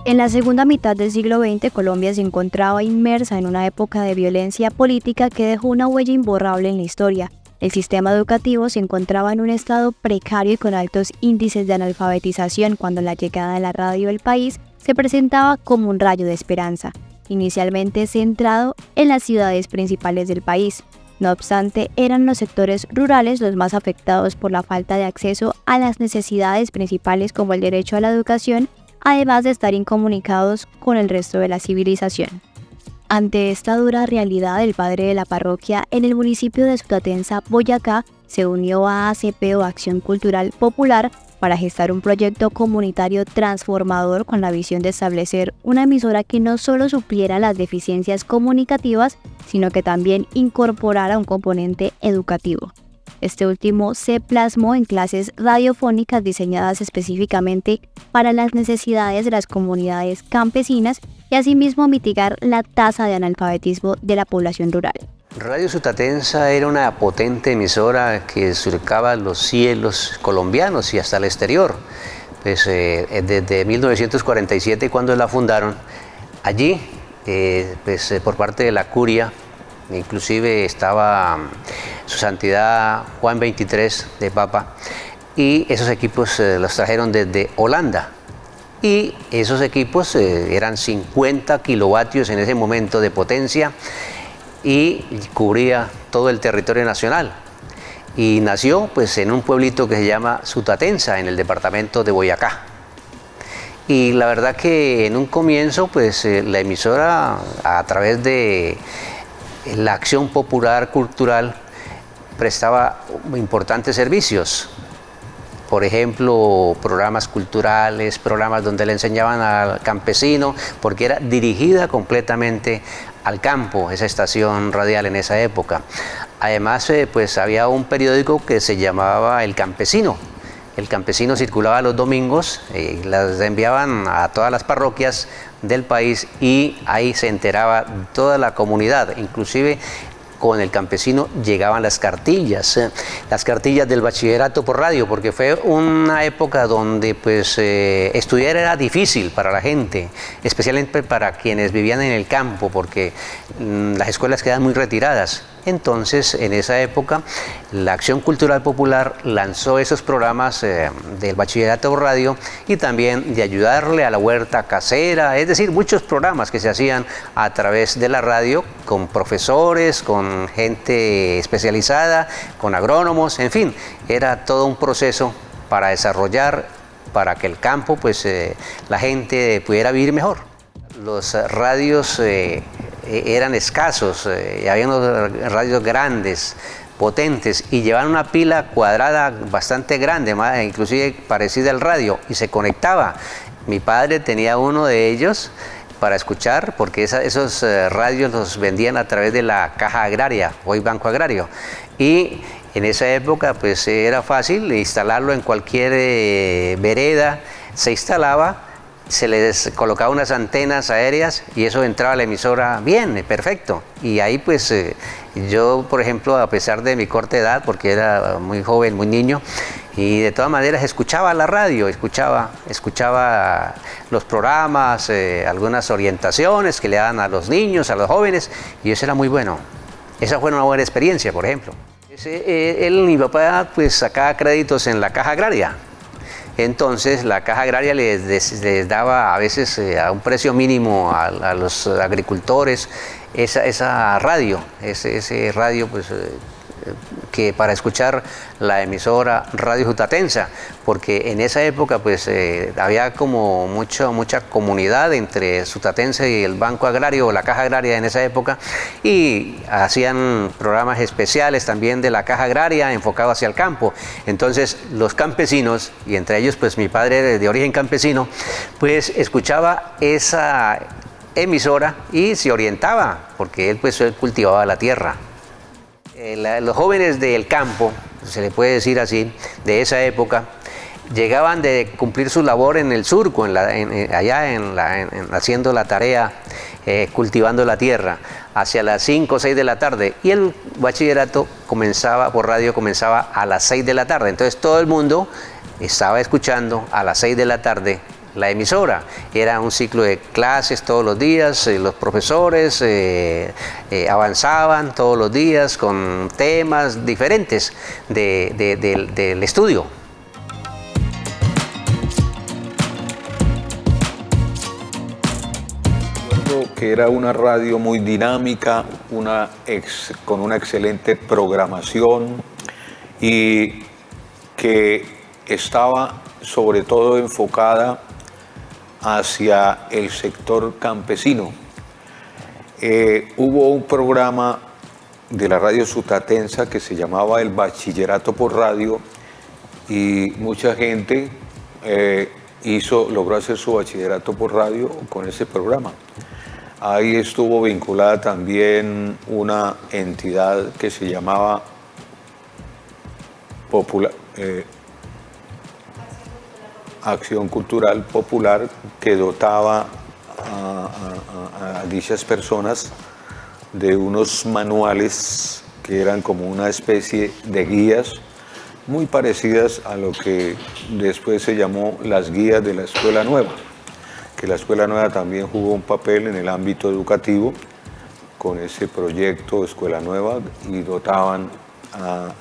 En la segunda mitad del siglo XX, Colombia se encontraba inmersa en una época de violencia política que dejó una huella imborrable en la historia. El sistema educativo se encontraba en un estado precario y con altos índices de analfabetización cuando la llegada de la radio al país se presentaba como un rayo de esperanza, inicialmente centrado en las ciudades principales del país. No obstante, eran los sectores rurales los más afectados por la falta de acceso a las necesidades principales como el derecho a la educación, además de estar incomunicados con el resto de la civilización. Ante esta dura realidad, el padre de la parroquia en el municipio de Sutatenza, Boyacá, se unió a ACP o Acción Cultural Popular para gestar un proyecto comunitario transformador con la visión de establecer una emisora que no solo supliera las deficiencias comunicativas, sino que también incorporara un componente educativo. Este último se plasmó en clases radiofónicas diseñadas específicamente para las necesidades de las comunidades campesinas y asimismo mitigar la tasa de analfabetismo de la población rural. Radio Sutatenza era una potente emisora que surcaba los cielos colombianos y hasta el exterior. Desde 1947, cuando la fundaron, allí, por parte de la curia, inclusive estaba su santidad Juan XXIII de Papa, y esos equipos los trajeron desde Holanda. Y esos equipos eran 50 kilovatios en ese momento de potencia y cubría todo el territorio nacional. Y nació en un pueblito que se llama Sutatenza, en el departamento de Boyacá. Y la verdad que en un comienzo la emisora, a través de la acción popular cultural, prestaba importantes servicios. Por ejemplo, programas culturales, programas donde le enseñaban al campesino, porque era dirigida completamente al campo, esa estación radial en esa época. Además, había un periódico que se llamaba El Campesino. El Campesino circulaba los domingos, las enviaban a todas las parroquias del país y ahí se enteraba toda la comunidad, inclusive con El Campesino llegaban las cartillas del bachillerato por radio, porque fue una época donde estudiar era difícil para la gente, especialmente para quienes vivían en el campo, porque las escuelas quedan muy retiradas. Entonces, en esa época, la Acción Cultural Popular lanzó esos programas del bachillerato por radio y también de ayudarle a la huerta casera, es decir, muchos programas que se hacían a través de la radio con profesores, con gente especializada, con agrónomos, en fin, era todo un proceso para desarrollar, para que el campo, la gente pudiera vivir mejor. Los radios eran escasos, había unos radios grandes, potentes, y llevaban una pila cuadrada bastante grande, inclusive parecida al radio, y se conectaba. Mi padre tenía uno de ellos para escuchar, porque esos radios los vendían a través de la Caja Agraria, hoy Banco Agrario, y en esa época era fácil instalarlo en cualquier vereda, se instalaba, se les colocaba unas antenas aéreas y eso entraba a la emisora bien, perfecto. Y ahí yo, por ejemplo, a pesar de mi corta edad, porque era muy joven, muy niño, y de todas maneras escuchaba la radio, escuchaba los programas, algunas orientaciones que le daban a los niños, a los jóvenes, y eso era muy bueno. Esa fue una buena experiencia, por ejemplo. Mi papá sacaba créditos en la Caja Agraria. Entonces la Caja Agraria les daba a veces a un precio mínimo a los agricultores esa radio, ese radio que para escuchar la emisora Radio Sutatenza, porque en esa época había como mucha comunidad entre Sutatenza y el Banco Agrario o la Caja Agraria en esa época, y hacían programas especiales también de la Caja Agraria enfocados hacia el campo. Entonces los campesinos, y entre ellos mi padre de origen campesino, escuchaba esa emisora y se orientaba, porque él cultivaba la tierra. Los jóvenes del campo, se le puede decir así, de esa época, llegaban de cumplir su labor en el surco, haciendo la tarea, cultivando la tierra, hacia las 5 o 6 de la tarde, y el bachillerato por radio comenzaba a las 6 de la tarde. Entonces todo el mundo estaba escuchando a las 6 de la tarde la emisora. Era un ciclo de clases todos los días, los profesores avanzaban todos los días con temas diferentes del estudio. Que era una radio muy dinámica, con una excelente programación y que estaba sobre todo enfocada hacia el sector campesino. Hubo un programa de la radio Sutatensa que se llamaba el Bachillerato por Radio y mucha gente logró hacer su bachillerato por radio con ese programa. Ahí estuvo vinculada también una entidad que se llamaba Acción Cultural Popular, que dotaba a dichas personas de unos manuales que eran como una especie de guías muy parecidas a lo que después se llamó las guías de la Escuela Nueva, que la Escuela Nueva también jugó un papel en el ámbito educativo con ese proyecto Escuela Nueva y dotaban a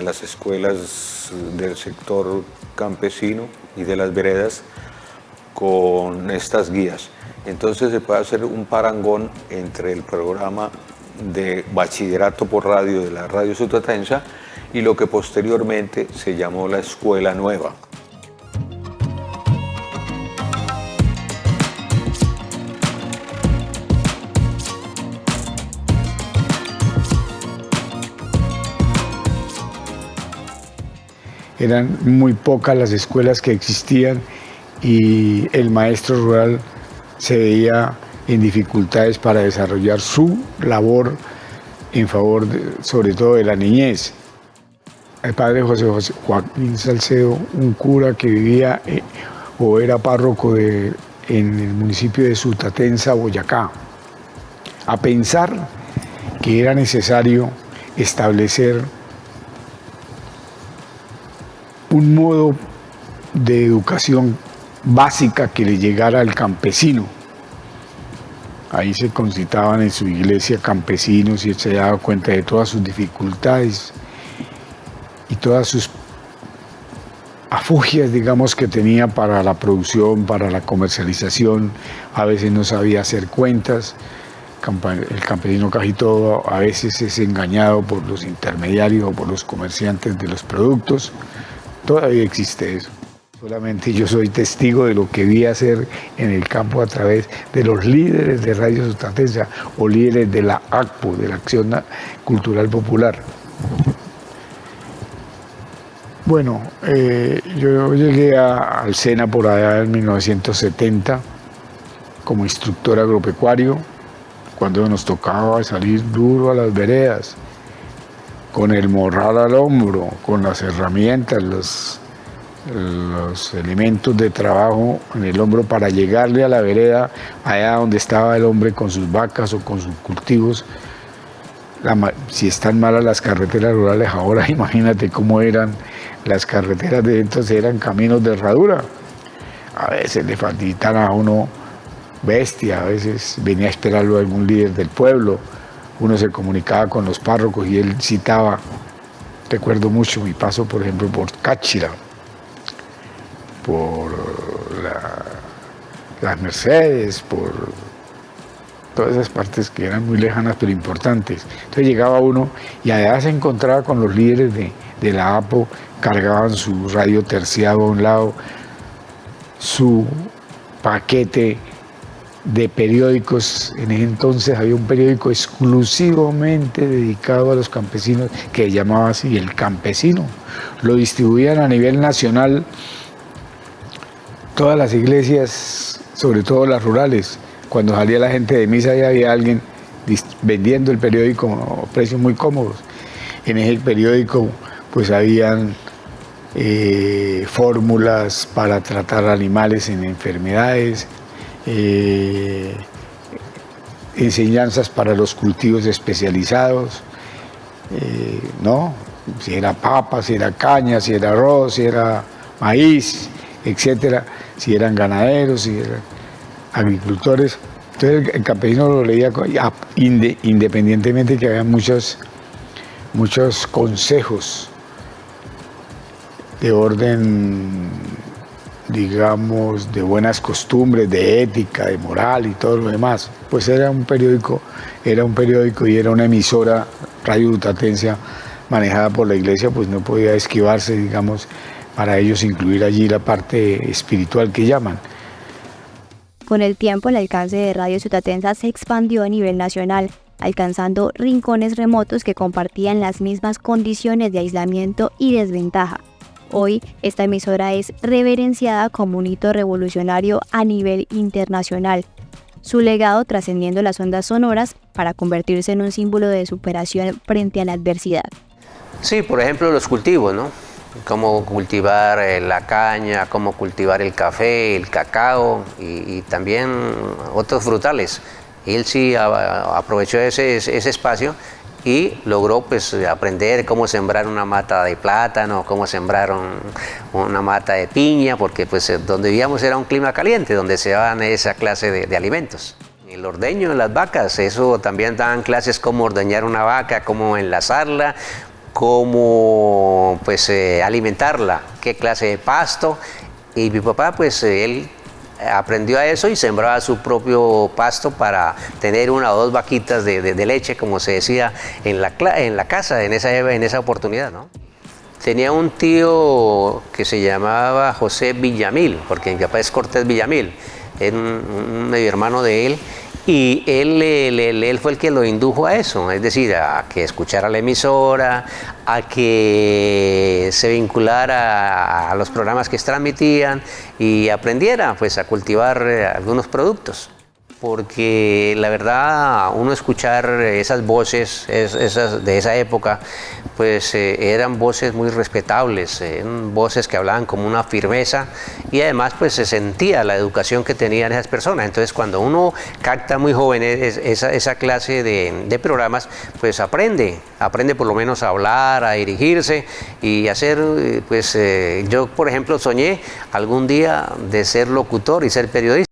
las escuelas del sector campesino y de las veredas con estas guías. Entonces se puede hacer un parangón entre el programa de bachillerato por radio de la radio Sutatensa y lo que posteriormente se llamó la Escuela Nueva. Eran muy pocas las escuelas que existían y el maestro rural se veía en dificultades para desarrollar su labor en favor, sobre todo, de la niñez. El padre José Joaquín Salcedo, un cura que vivía o era párroco en el municipio de Sutatensa, Boyacá, a pensar que era necesario establecer un modo de educación básica que le llegara al campesino. Ahí se concitaban en su iglesia campesinos y él se daba cuenta de todas sus dificultades y todas sus afugias, digamos, que tenía para la producción, para la comercialización. A veces no sabía hacer cuentas. El campesino casi todo a veces es engañado por los intermediarios o por los comerciantes de los productos. Todavía existe eso. Solamente yo soy testigo de lo que vi hacer en el campo a través de los líderes de Radio Sutatensa o líderes de la ACPO, de la Acción Cultural Popular. Bueno, yo llegué al SENA por allá en 1970 como instructor agropecuario, cuando nos tocaba salir duro a las veredas, con el morral al hombro, con las herramientas, los elementos de trabajo en el hombro para llegarle a la vereda, allá donde estaba el hombre con sus vacas o con sus cultivos. Si están malas las carreteras rurales ahora, imagínate cómo eran las carreteras de entonces, eran caminos de herradura. A veces le faltaban a uno bestia, a veces venía a esperarlo algún líder del pueblo. Uno se comunicaba con los párrocos y él citaba. Recuerdo mucho mi paso, por ejemplo, por Cáchira, por las Mercedes, por todas esas partes que eran muy lejanas pero importantes. Entonces llegaba uno y allá se encontraba con los líderes de la APO, cargaban su radio terciado a un lado, su paquete de periódicos. En ese entonces había un periódico exclusivamente dedicado a los campesinos que se llamaba así El Campesino. Lo distribuían a nivel nacional todas las iglesias, sobre todo las rurales. Cuando salía la gente de misa ya había alguien vendiendo el periódico a precios muy cómodos. En ese periódico pues habían fórmulas para tratar animales en enfermedades, enseñanzas para los cultivos especializados, ¿no? Si era papa, si era caña, si era arroz, si era maíz, etcétera. si eran ganaderos, si eran agricultores. Entonces el campesino lo leía independientemente que había muchos consejos de orden, digamos, de buenas costumbres, de ética, de moral y todo lo demás. Pues era un periódico y era una emisora, Radio Utatensia, manejada por la iglesia, pues no podía esquivarse, digamos, para ellos incluir allí la parte espiritual que llaman. Con el tiempo, el alcance de Radio Sutatensa se expandió a nivel nacional, alcanzando rincones remotos que compartían las mismas condiciones de aislamiento y desventaja. Hoy, esta emisora es reverenciada como un hito revolucionario a nivel internacional, su legado trascendiendo las ondas sonoras para convertirse en un símbolo de superación frente a la adversidad. Sí, por ejemplo, los cultivos, ¿no? Cómo cultivar la caña, cómo cultivar el café, el cacao y también otros frutales. Él sí aprovechó ese espacio y logró pues aprender cómo sembrar una mata de plátano, cómo sembrar una mata de piña, porque pues donde vivíamos era un clima caliente, donde se daban esa clase de alimentos. El ordeño de las vacas, eso también daban clases cómo ordeñar una vaca, cómo enlazarla, cómo pues alimentarla, qué clase de pasto. Y mi papá pues él aprendió a eso y sembraba su propio pasto para tener 1 o 2 vaquitas de leche, como se decía en la casa en esa oportunidad, ¿no? Tenía un tío que se llamaba José Villamil, porque mi papá es Cortés Villamil, era un medio hermano de él, y él fue el que lo indujo a eso, es decir, a que escuchara la emisora, a que se vinculara a los programas que se transmitían y aprendiera pues a cultivar algunos productos. Porque la verdad, uno escuchar esas voces de esa época, pues eran voces muy respetables, eran voces que hablaban como una firmeza y además pues se sentía la educación que tenían esas personas. Entonces cuando uno capta muy joven esa clase de programas, pues aprende por lo menos a hablar, a dirigirse y hacer, pues yo por ejemplo soñé algún día de ser locutor y ser periodista.